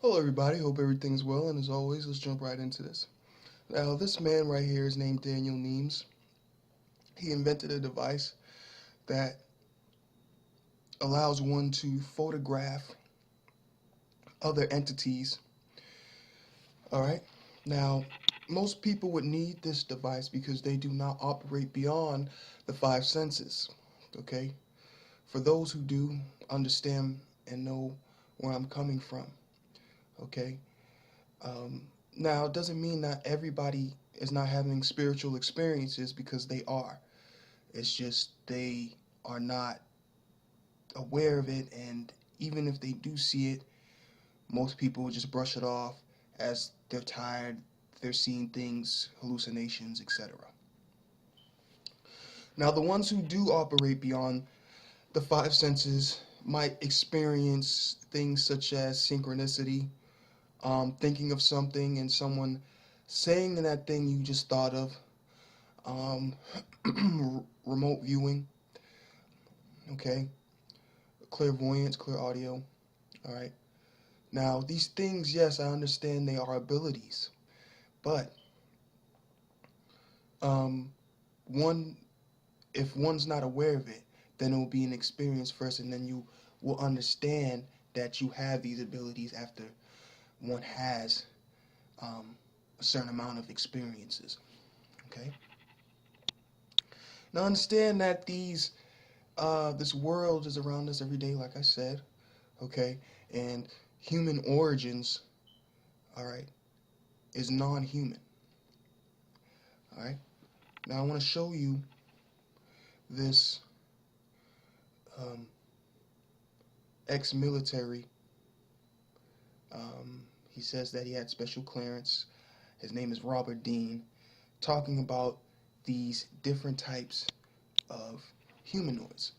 Hello, everybody. Hope everything's well. And as always, let's jump right into this. Now, this man right here is named Daniel Neems. He invented a device that allows one to photograph other entities. All right. Now, most people would need this device because they do not operate beyond the five senses. Okay. For those who do understand and know where I'm coming from. Okay. Um, Now, it doesn't mean that everybody is not having spiritual experiences because they are. It's just they are not aware of it, and even if they do see it, most people just brush it off as they're tired, they're seeing things, hallucinations, etc. Now, the ones who do operate beyond the five senses might experience things such as synchronicity, thinking of something and someone saying that thing you just thought of, um, remote viewing, okay, clairvoyance, clear audio, all right. Now, these things, yes, I understand they are abilities, but um, one, if one's not aware of it, then it will be an experience first, and then you will understand that you have these abilities after one has a certain amount of experiences, okay. Now, understand that this world is around us every day, like I said, okay, and human origins, all right, is non-human, all right. Now I want to show you this um, ex-military. He says that he had special clearance. His name is Robert Dean, talking about these different types of humanoids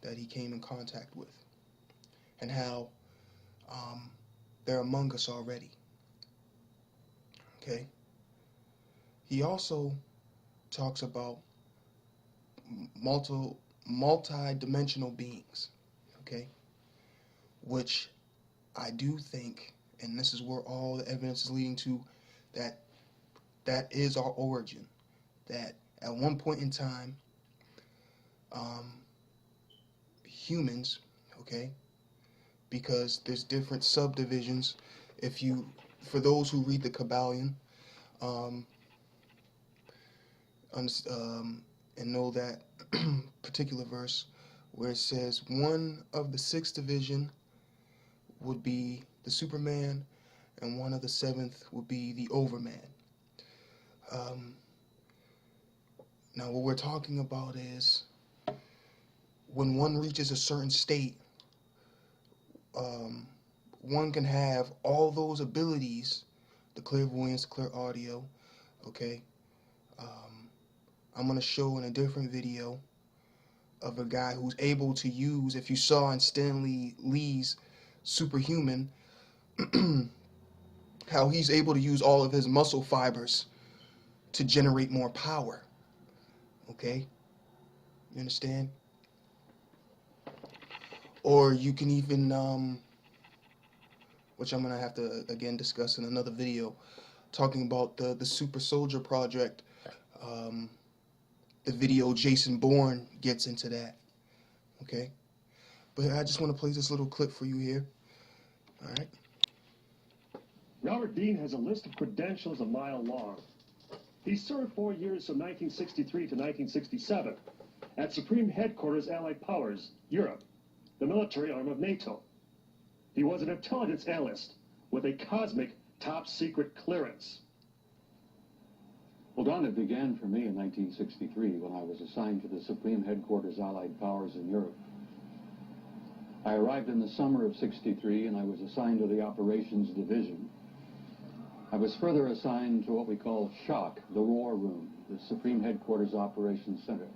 that he came in contact with, and how um, they're among us already. Okay. He also talks about multi multi-dimensional beings. Okay, which I do think, and this is where all the evidence is leading to, that that is our origin. That at one point in time, um, humans, okay, because there's different subdivisions. If you, for those who read the Kabbalion, um, and know that particular verse where it says one of the sixth division would be the Superman, and one of the seventh would be the Overman. Um, Now, what we're talking about is when one reaches a certain state, um, one can have all those abilities, the clairvoyance, clear audio, okay? Um, I'm going to show in a different video of a guy who's able to use, if you saw in Stanley Lee's Superhuman, how he's able to use all of his muscle fibers to generate more power, okay? You understand? Or you can even, which I'm going to have to, again, discuss in another video, talking about the Super Soldier Project. Um, the video Jason Bourne gets into that, okay? But I just want to play this little clip for you here, all right? Robert Dean has a list of credentials a mile long. He served 4 years from 1963 to 1967 at Supreme Headquarters Allied Powers, Europe, the military arm of NATO. He was an intelligence analyst with a cosmic top-secret clearance. Well, Don, it began for me in 1963 when I was assigned to the Supreme Headquarters Allied Powers in Europe. I arrived in the summer of '63 and I was assigned to the Operations Division. I was further assigned to what we call SHOC, the War Room, the Supreme Headquarters Operations Center.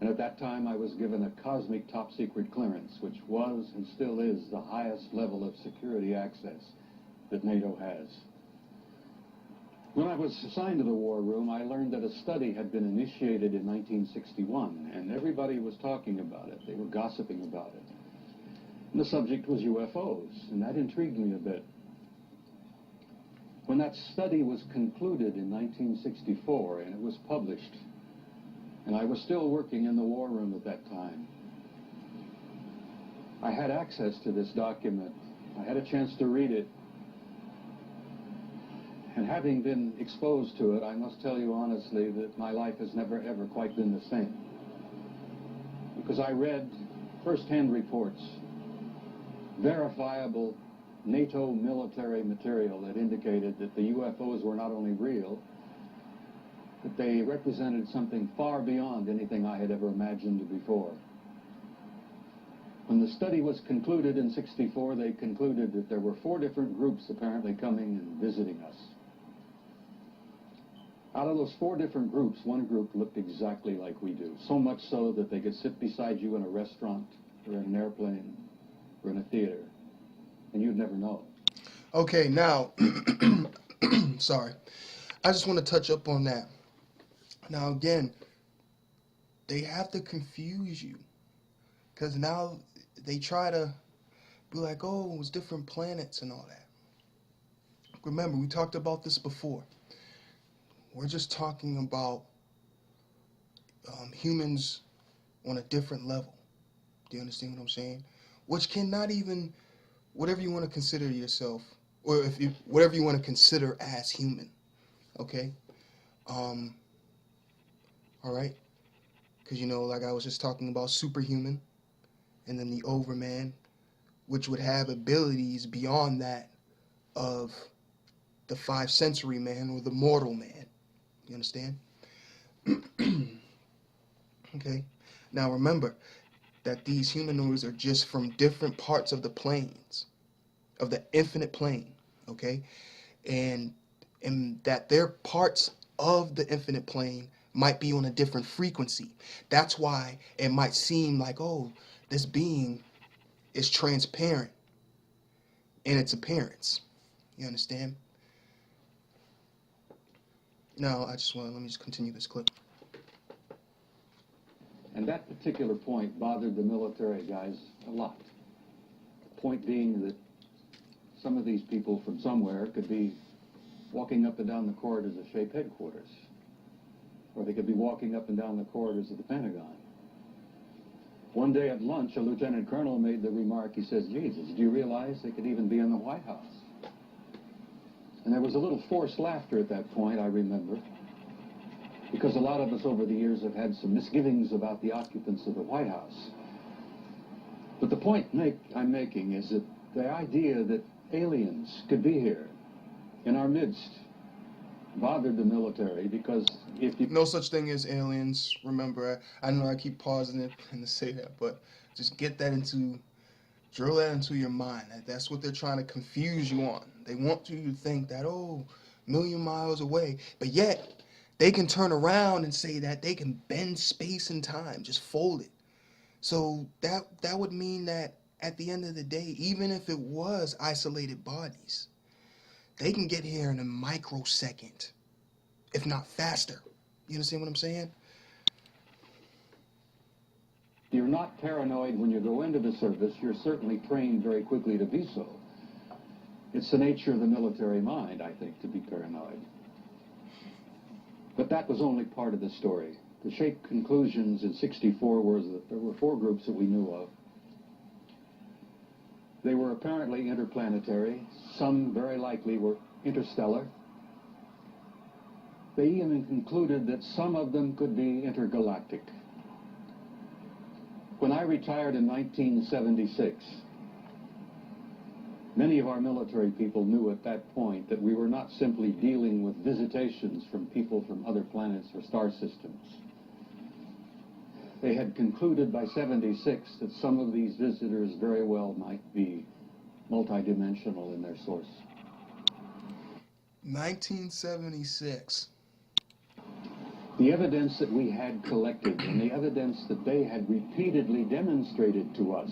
And at that time I was given a cosmic top-secret clearance, which was and still is the highest level of security access that NATO has. When I was assigned to the War Room, I learned that a study had been initiated in 1961, and everybody was talking about it. They were gossiping about it. And the subject was UFOs, and that intrigued me a bit. When that study was concluded in 1964 and it was published, and I was still working in the war room at that time, I had access to this document. I had a chance to read it. And having been exposed to it, I must tell you honestly that my life has never ever quite been the same. Because I read first-hand reports, verifiable NATO military material that indicated that the UFOs were not only real, but they represented something far beyond anything I had ever imagined before. When the study was concluded in '64, they concluded that there were 4 different groups apparently coming and visiting us. Out of those 4 different groups, one group looked exactly like we do, so much so that they could sit beside you in a restaurant or in an airplane or in a theater, and you'd never know. Okay, now, sorry. I just want to touch up on that. Now, again, they have to confuse you, because now they try to be like, oh, it was different planets and all that. Remember, we talked about this before. We're just talking about humans on a different level. Do you understand what I'm saying? Which cannot even, whatever you want to consider yourself, or if you, whatever you want to consider as human, okay? All right? Because, you know, like I was just talking about superhuman, and then the overman, which would have abilities beyond that of the 5th sensory man or the mortal man. You understand? Okay. Now remember that these humanoids are just from different parts of the planes, of the infinite plane. Okay, and that they're parts of the infinite plane might be on a different frequency. That's why it might seem like, oh, this being is transparent in its appearance. You understand? Now, let me just continue this clip. And that particular point bothered the military guys a lot. The point being that some of these people from somewhere could be walking up and down the corridors of SHAPE headquarters, or they could be walking up and down the corridors of the Pentagon. One day at lunch, a lieutenant colonel made the remark, he says, Jesus, do you realize they could even be in the White House? And there was a little forced laughter at that point, I remember, because a lot of us over the years have had some misgivings about the occupants of the White House. But the point I'm making is that the idea that aliens could be here in our midst bothered the military, because if you... No such thing as aliens. Remember, I know I keep pausing it and to say that, but just drill that into your mind. That's what they're trying to confuse you on. They want you to think that, oh, a million miles away, but yet they can turn around and say that they can bend space and time, just fold it. So that would mean that at the end of the day, even if it was isolated bodies, they can get here in a microsecond, if not faster. You understand what I'm saying? You're not paranoid when you go into the service. You're certainly trained very quickly to be so. It's the nature of the military mind, I think, to be paranoid. But that was only part of the story. The SHAPE conclusions in '64 were that there were 4 groups that we knew of. They were apparently interplanetary. Some very likely were interstellar. They even concluded that some of them could be intergalactic. When I retired in 1976, many of our military people knew at that point that we were not simply dealing with visitations from people from other planets or star systems. They had concluded by '76 that some of these visitors very well might be multidimensional in their source. 1976. The evidence that we had collected and the evidence that they had repeatedly demonstrated to us,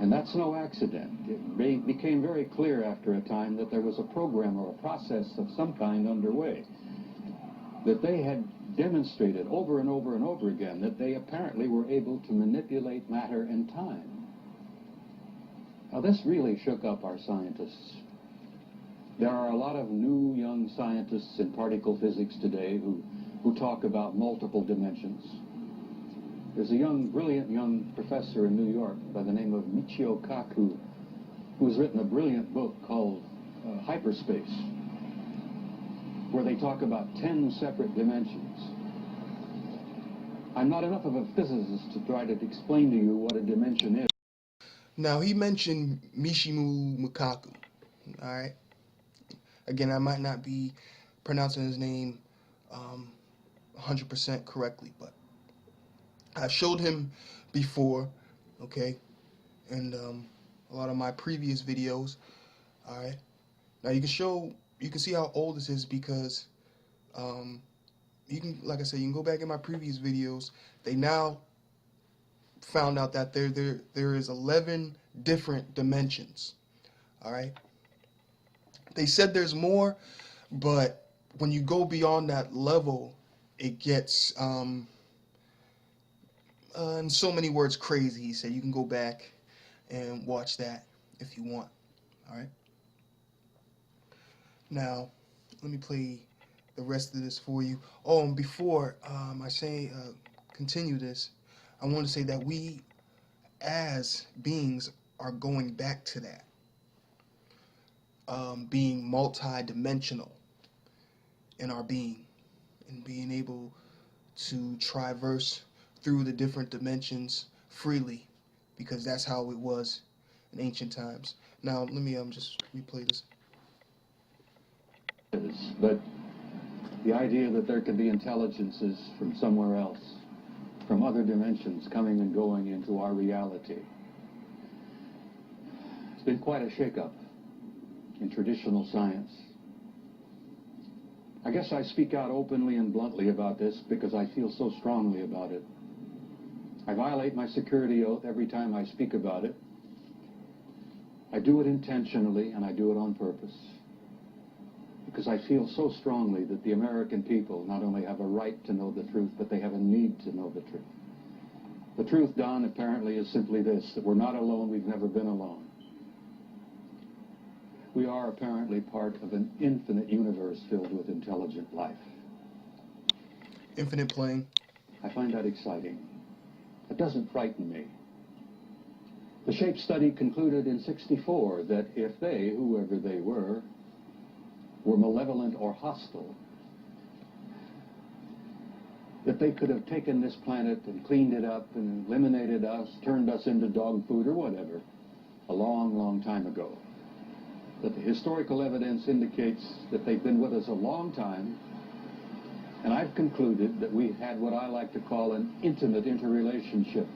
and that's no accident. It became very clear after a time that there was a program or a process of some kind underway, that they had demonstrated over and over and over again that they apparently were able to manipulate matter and time. Now, this really shook up our scientists. There are a lot of new young scientists in particle physics today who talk about multiple dimensions. There's a brilliant young professor in New York by the name of Michio Kaku, who has written a brilliant book called Hyperspace, where they talk about 10 separate dimensions. I'm not enough of a physicist to try to explain to you what a dimension is. Now, he mentioned Mishimu Mukaku, all right? Again, I might not be pronouncing his name 100% correctly, but I showed him before, okay, and a lot of my previous videos, all right? Now, you can see how old this is because you can, like I said, you can go back in my previous videos. They now found out that there is 11 different dimensions, all right? They said there's more, but when you go beyond that level, it gets, in so many words, crazy. He said you can go back and watch that if you want, all right? Now, let me play the rest of this for you. Oh, and before I continue this, I want to say that we, as beings, are going back to that. Being multi-dimensional in our being and being able to traverse through the different dimensions freely, because that's how it was in ancient times. Now let me just replay this. But the idea that there could be intelligences from somewhere else, from other dimensions, coming and going into our reality, it's been quite a shakeup in traditional science. I guess I speak out openly and bluntly about this because I feel so strongly about it. I violate my security oath every time I speak about it. I do it intentionally and I do it on purpose because I feel so strongly that the American people not only have a right to know the truth, but they have a need to know the truth. The truth, Don, apparently is simply this, that we're not alone, we've never been alone. We are apparently part of an infinite universe filled with intelligent life. Infinite plane. I find that exciting. It doesn't frighten me. The SHAPE study concluded in '64 that if they, whoever they were malevolent or hostile, that they could have taken this planet and cleaned it up and eliminated us, turned us into dog food or whatever, a long, long time ago. That the historical evidence indicates that they've been with us a long time, and I've concluded that we had what I like to call an intimate interrelationship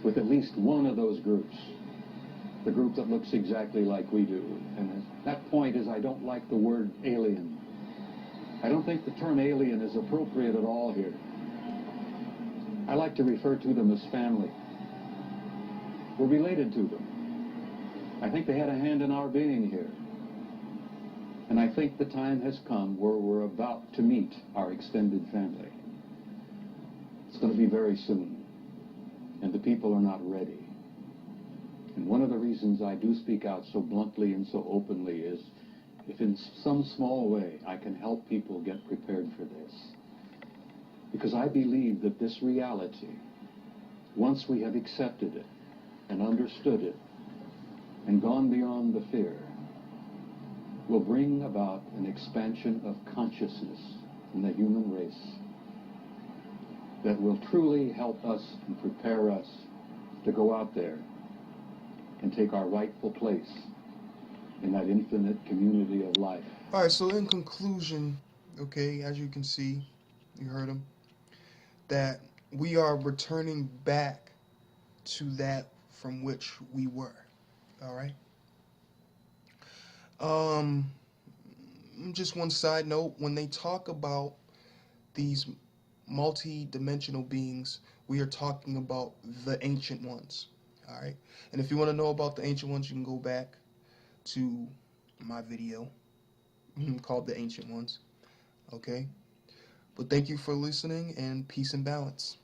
with at least one of those groups, the group that looks exactly like we do. And that point is I don't like the word alien. I don't think the term alien is appropriate at all here. I like to refer to them as family. We're related to them. I think they had a hand in our being here. And I think the time has come where we're about to meet our extended family. It's going to be very soon. And the people are not ready. And one of the reasons I do speak out so bluntly and so openly is if in some small way I can help people get prepared for this. Because I believe that this reality, once we have accepted it and understood it and gone beyond the fear, will bring about an expansion of consciousness in the human race that will truly help us and prepare us to go out there and take our rightful place in that infinite community of life. All right, so in conclusion, okay, as you can see, you heard him, that we are returning back to that from which we were. All right. Just one side note, when they talk about these multi-dimensional beings, we are talking about the ancient ones. All right. And if you want to know about the ancient ones, you can go back to my video called The Ancient Ones. Okay. But thank you for listening, and peace and balance.